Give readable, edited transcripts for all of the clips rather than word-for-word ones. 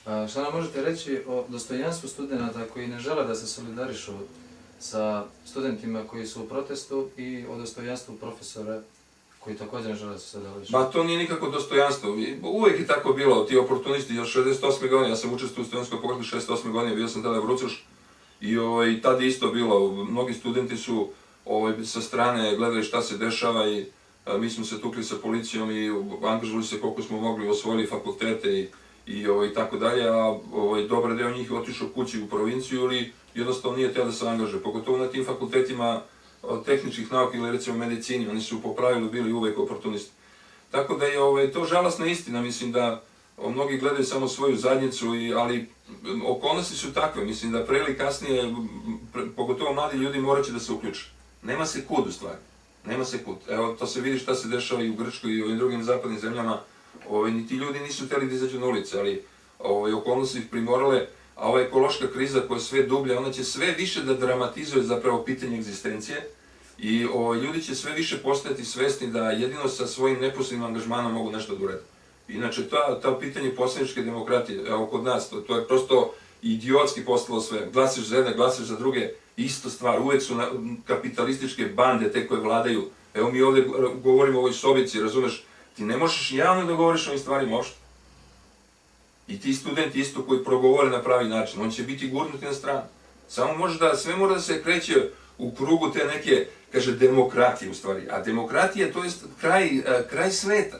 Šta nam možete reći o dostojanstvu studenta koji ne žele da se solidarišu sa studentima koji su u protestu i o dostojanstvu profesora koji također ne žele da se solidarišu? Ma to nije nikako dostojanstvo. Uvijek je tako bilo, ti oportunisti, još 68. godine, ja sam učestvovao u studentskoj pokretu 68. godine, bio sam tada Vrucuš i tada je isto bilo. Mnogi studenti su sa strane gledali šta se dešava i mi smo se tukli sa policijom i angažovali se koliko smo mogli, osvojili fakultete i tako dalje, a dobar deo njih je otišao kući u provinciju ili jednostavno nije teo da se angažuje, pogotovo na tim fakultetima tehničkih nauka ili recimo medicini, oni su po pravilu bili uvek oportunisti. Tako da je to žalosna istina, mislim da mnogi gledaju samo svoju zadnjicu, ali okolnosti su takve, mislim da pre ili kasnije, pogotovo mladi ljudi, morat će da se uključe. Nema se kud u stvari, nema se kud. Evo, to se vidi šta se dešava i u Grčkoj i u ovim drugim zapadnim zemljama. Ni ti ljudi nisu hteli da izađu na ulice, ali okolnosti ih primorale, a ova ekološka kriza koja je sve dublja, ona će sve više da dramatizuje zapravo pitanje egzistencije i ljudi će sve više postajati svesni da jedino sa svojim neposrednim angažmanom mogu nešto da urede. Inače, to pitanje poslaničke demokratije, evo kod nas, to je prosto idiotski postalo sve. Glasiš za jedne, glasiš za druge, isto stvar, uvek su kapitalističke bande te koje vladaju. Evo mi ovde govorimo o ovoj sobici, razumeš, ti ne možeš javno da govoriš o ovim stvarima uopšte. I ti studenti isto koji progovore na pravi način, on će biti gurnuti na stranu. Samo sve mora da se kreće u krugu te neke, kaže, demokratije u stvari. A demokratija to je kraj sveta.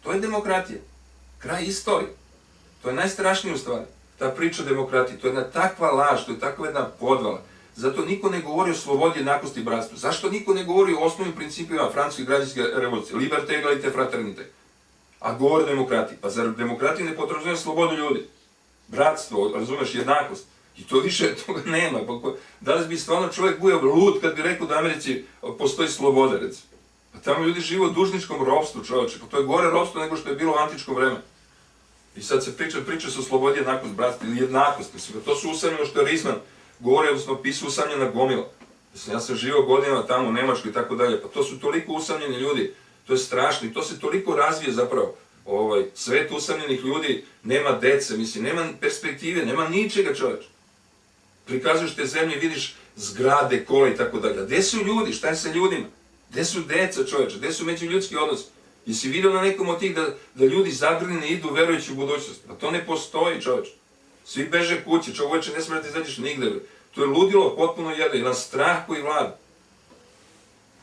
To je demokratija. Kraj istorije. To je najstrašnije u stvari. Ta priča o demokratiji, to je jedna takva laž, to je takva jedna podvala. Zato niko ne govori o slobodi, jednakosti i bratstvu. Zašto niko ne govori o osnovnim principima francuske građanske revolucije? Liberté, égalité, fraternité. A govore o demokratiji. Pa zar demokratija ne podrazumeva slobodu ljudi? Bratstvo, razumeš, jednakost. I to više toga nema. Danas bi stvarno čovjek bio lud kad bi rekao da u Americi postoji sloboda, recimo. Pa tamo ljudi žive u dužničkom ropstvu, čovječe. Pa to je gore ropstvo nego što je bilo u antičko vreme. I sad se priča se o slobodi, jednakost, bratstvo ili jednakost. Mislim, to su usamljeno što je Rizman govore, odnosno pisao usamljena gomila. Ja sam živio godinama tamo u Nemačkoj i tako dalje. Pa to su toliko usamljeni ljudi. To je strašno i to se toliko razvije zapravo. Svet usamljenih ljudi, nema dece, mislim, nema perspektive, nema ničega, čoveč. Prikazuješ te zemlje, vidiš zgrade, kola i tako dalje. Gde su ljudi? Šta je sa ljudima? Gde su deca, čoveče? Gde su međuljudski odnosi? Jesi vidio na nekom od tih da ljudi zagrljeni idu verujući u budućnost? Pa to ne postoji, čoveč. Svi beže kući, čoveče, ne smije da ti izađeš nigde. To je ludilo potpuno jedan strah koji vlada.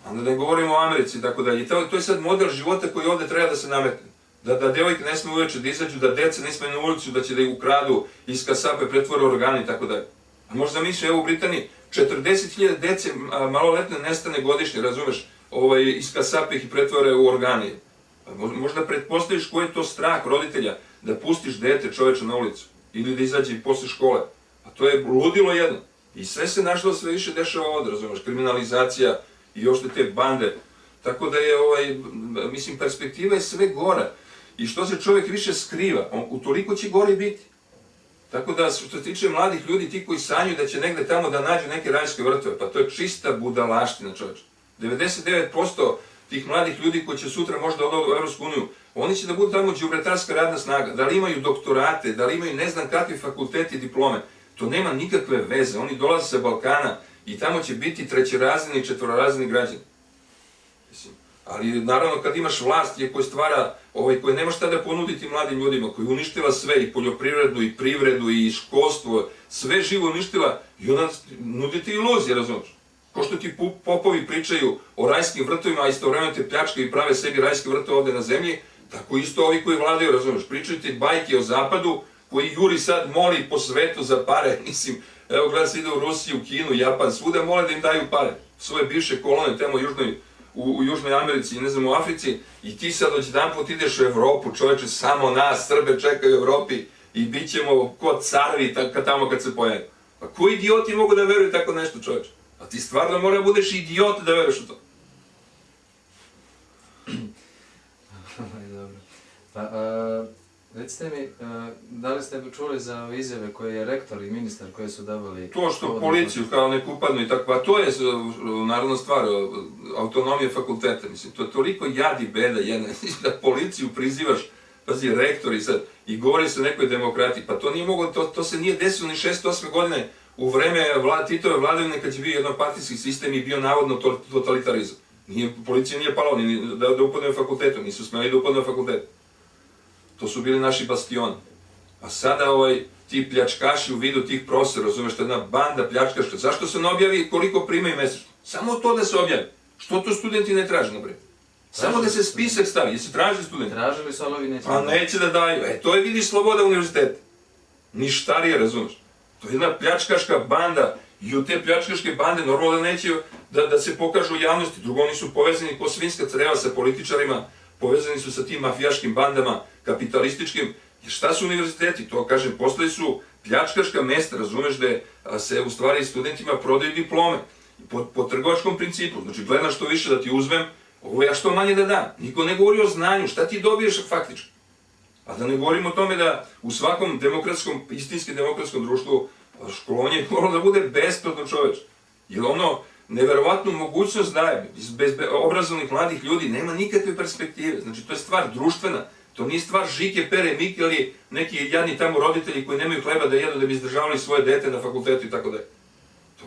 Onda ne govorimo o Americi i tako dalje. I to je sad model života koji ovde treba da se nametne. Da devojke ne smije uveče da izađu, da deca ne smije na ulicu, da će da ih ukradu, iz kasape pretvore organi i tako dalje. A možda misle, evo u Britaniji, 40.000 dece maloletne nestane godišnje, razumeš, iz kasape ih pretvore u organi. Možda pretpostaviš koji je to strah roditelja da pustiš dete čoveče na ulicu ili da izađe i posle škole. A to je ludilo jedno. I sve se našlo, sve više dešava ovdje, razumeš, kriminalizacija i još te bande. Tako da je, mislim, perspektiva je sve gora. I što se čovjek više skriva, utoliko će gore biti. Tako da, što se tiče mladih ljudi, ti koji sanjuju da će negde tamo da nađu neke rajske vrtove, pa to je čista budalaština, čovječe. 99% tih mladih ljudi koji će sutra možda odati u Evropsku uniju, oni će da budu tamo đubretarska radna snaga. Da li imaju doktorate, da li imaju ne znam kakvi fakulteti i diplome, to nema nikakve veze. Oni dolaze sa Balkana i tamo će biti trećerazredni i četvororazredni građani. Ali naravno kad imaš vlast koja stvara, koja nema šta da ponuditi mladim ljudima, koja uništila sve, i poljoprivredu, i privredu, i školstvo, sve živo uništila, i ona nudi ti iluzije, razumiješ? Ko što ti popovi pričaju o rajskim vrtovima, a istovremeno te pljačkaju i prave sebi rajske vrtove ovde na zemlji, tako isto ovi koji vladaju, razumiješ? Pričaju ti bajke o zapadu, koji juri sad moli po svetu za pare, mislim, evo gleda se ide u Rusiju, Kinu, Japan, svuda mole da im daju pare. Svoje bivše kolone tamo u Južnoj Americi i ne znam u Africi, i ti sad odjedanput ideš u Evropu, čoveče, samo nas, Srbe čekaju u Evropi i bit ćemo kod carevi tamo kad se pojavi. Pa koji idioti mogu da veruju tako nešto, čoveče? A ti stvarno mora budeš idiot da veruješ u to. Dobro. Pa, recite mi, da li ste čuli za izjave koje je rektor i ministar koje su davali... To što policiju kao neku upadnu i tako, pa to je naravno stvar, autonomije fakulteta, mislim, to je toliko jad i beda jedna, da policiju prizivaš, pazi, rektori sad, i govori se o nekoj demokratiji. Pa to nije moglo, to se nije desilo ni 68. godine u vreme Titove vladavine kad je bio jednopartijski sistem i bio navodno totalitarizam. Policija nije pala da upadne u fakultetu, nisu smeli da upadne u fakultetu. To su bili naši bastioni. A sada ti pljačkaši u vidu tih profesora, razumeš, to je jedna banda pljačkaška. Zašto se ne objavi koliko primaju mesečno? Samo to da se objavi. Što to studenti ne traže, naprijed? Samo da se spisak stavi. Jesi traži studenti? Tražili su, ali ovi neće. A neće da daju. To je, vidiš, sloboda univerziteta. Ništarije, razumeš. To je jedna pljačkaška banda i u te pljačkaške bande normalno da neće da se pokažu u javnosti. Drugo, oni su povezani ko svinjska creva sa političarima, povezani su sa tim mafijaškim bandama, kapitalističkim. Jer šta su univerziteti? To, kažem, postoji su pljačkaška mesta, razumeš, gde se u stvari studentima prodaju diplome. Po trgovačkom principu. Znači, gledam što više da ti uzmem, ovo ja što manje da dam. Niko ne govori o znanju, šta ti dobiješ faktički. A da ne govorimo o tome da u svakom demokratskom, istinski demokratskom društvu školovanje moralo da bude besplatno, čoveč. Jer ono, neverovatnu mogućnost daje, bez obrazovnih mladih ljudi, nema nikakve perspektive. Znači, to je stvar društvena. To nije stvar Žike, Pere, Mike ili neki jadni tamo roditelji koji nemaju hleba da jedu da bi izdržavali svoje dete na fakultetu i tako dalje.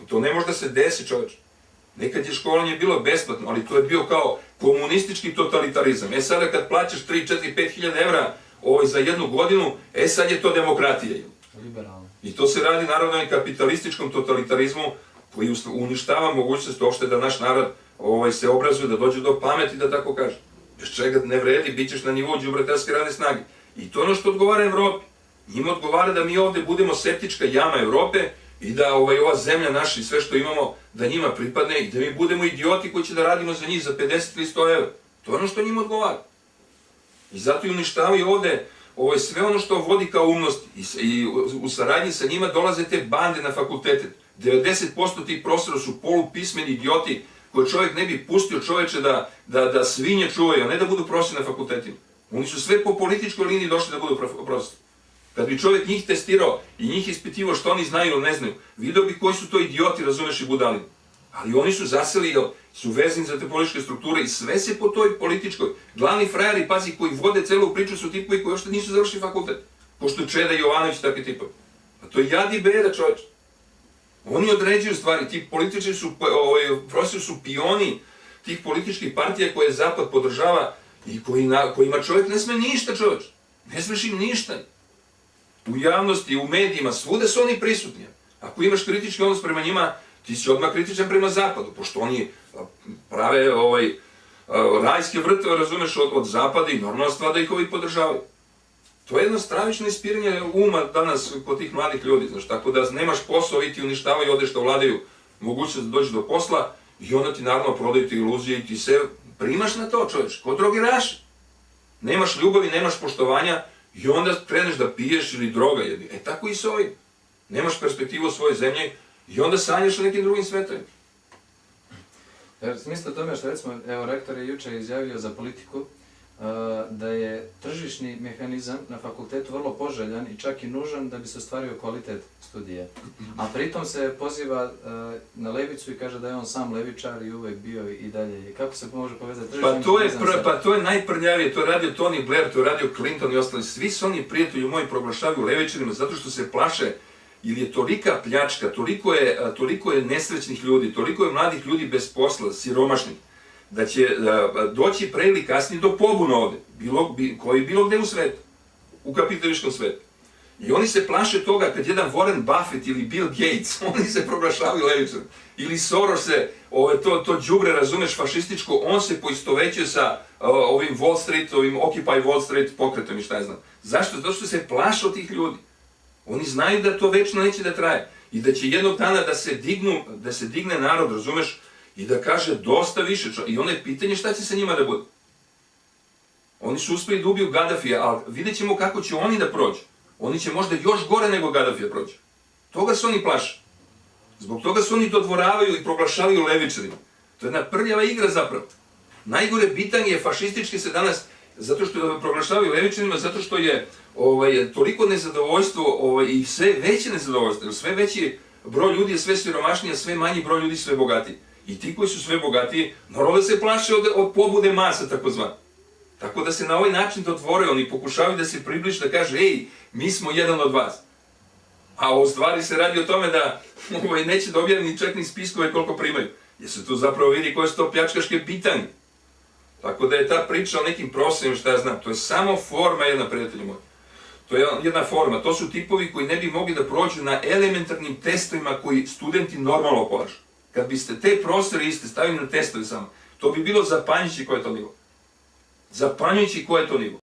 To ne može da se desi, čoveč. Nekad je školanje bilo besplatno, ali to je bio kao komunistički totalitarizam. Sada kad plaćaš 3, 4, 5 hiljada evra za jednu godinu, sad je to demokratija. Liberalno. I to se radi naravno i kapitalističkom totalitarizmu koji uništava mogućnost uopšte da naš narod se obrazuje, da dođe do pameti, da tako kaže. Bez čega ne vredi, bit ćeš na nivou đubrateljske radne snage. I to je ono što odgovara Evropi. Njima odgovara da mi ovde budemo septička jama Evrope i da ova zemlja naša i sve što imamo, da njima pripadne i da mi budemo idioti koji će da radimo za njih za 50 ili 100 evra. To je ono što njima odgovara. I zato i uništavaju ovde sve ono što vodi kao umnost i u saradnji sa njima dolaze te bande na fakultete. 90% tih profesora su polupismeni idioti koje čovjek ne bi pustio čoveče da svinje čuvaju, a ne da budu profesori na fakultetima. Oni su sve po političkoj liniji došli da budu profesori. Kad bi čovjek njih testirao i njih ispitivao što oni znaju ili ne znaju, video bi koji su to idioti, razumeš, i budali. Ali oni su zaseli, jer su vezani za te političke strukture i sve se po toj političkoj. Glavni frajeri, pazi, koji vode celu priču su tipovi koji uopšte nisu završili fakultet. Pošto Čeda Jovanović i takvi tipovi. A to je jad i beda, čovječe. Oni određuju stvari, ti političari su, profesori su pioni tih političkih partija koje Zapad podržava i kojima čovjek ne sme ništa, čovječe. Ne smeš im ništa. U javnosti, u medijima, svuda su oni prisutni. Ako imaš kritički odnos prema njima, ti si odmah kritičan prema Zapadu, pošto oni prave rajske vrtove, razumeš, od Zapada i normalna stvar da ih ovi podržavaju. To je jedno stravično ispiranje uma danas kod tih mladih ljudi, znaš, tako da nemaš posao, ovi ti uništavaju, odeš da vladaju mogućnost da dođeš do posla i onda ti naravno prodaju ti iluzije i ti se primaš na to, čovječ, kod drogeraš. Nemaš ljubavi, nemaš poštovanja i onda kreneš da piješ ili droga jedni. Tako i s ovim. Nemaš perspektivu u svojoj zemlji i onda sanjaš o nekim drugim svetovima. Smisla tome što, recimo, evo, rektor je juče izjavio za politiku da je tržišni mehanizam na fakultetu vrlo poželjan i čak i nužan da bi se ostvario kvalitet studija. A pritom se poziva na levicu i kaže da je on sam levičar i uvek bio i dalje. Kako se može povezati tržišni mehanizam? Pa to je najprljavije, to je radio Tony Blair, to je radio Clinton i ostali. Svi su oni prijatelji moji proglašavaju levičarima zato što se plaše ili je tolika pljačka, toliko je nesrećnih ljudi, toliko je mladih ljudi bez posla, siromašnih, da će doći pre ili kasnije do pobuna ovde, koji bilo gde u svetu, u kapitalističkom svetu. I oni se plaše toga kad jedan Warren Buffett ili Bill Gates, oni se proglašavaju levičarima. Ili Soros se, to đubre, razumeš, fašističko, on se poistovećuje sa ovim Wall Street, ovim Occupy Wall Street pokretom i šta je znam. Zašto? Zato što se plaše od tih ljudi. Oni znaju da to večno neće da traje i da će jednog dana da se digne narod, razumeš, i da kaže dosta više. I onda je pitanje šta će sa njima da bude. Oni su uspeli da ubiju Gaddafija, ali vidjet ćemo kako će oni da prođu. Oni će možda još gore nego Gaddafija prođu. Toga se oni plaše. Zbog toga se oni dodvoravaju i proglašavaju levičarima. To je jedna prljava igra zapravo. Najgore bitanje je fašistički se danas, zato što proglašavaju levičarima, zato što je toliko nezadovoljstvo i sve veće nezadovoljstvo. Sve veći broj ljudi je sve siromašniji, a sve manji broj ljudi sve bogatiji. I ti koji su sve bogatiji, normalno da se plaše od pobude masa, takozvano. Tako da se na ovaj način dotvore, oni pokušavaju da se približe, da kaže, ej, mi smo jedan od vas. A u stvari se radi o tome da neće da objavim ni čak ni spiskove koliko primaju. Jer se tu zapravo vidi koje su to pljačkaške pitanje. Tako da je ta priča o nekim prostorima, šta ja znam, to je samo forma jedna, prijatelji moji. To je jedna forma, to su tipovi koji ne bi mogli da prođu na elementarnim testovima koji studenti normalno polažu. Kad biste te prostore iste stavili na testove samo, to bi bilo zapanjujući koje je to nivo. Zapanjujući koje je to nivo.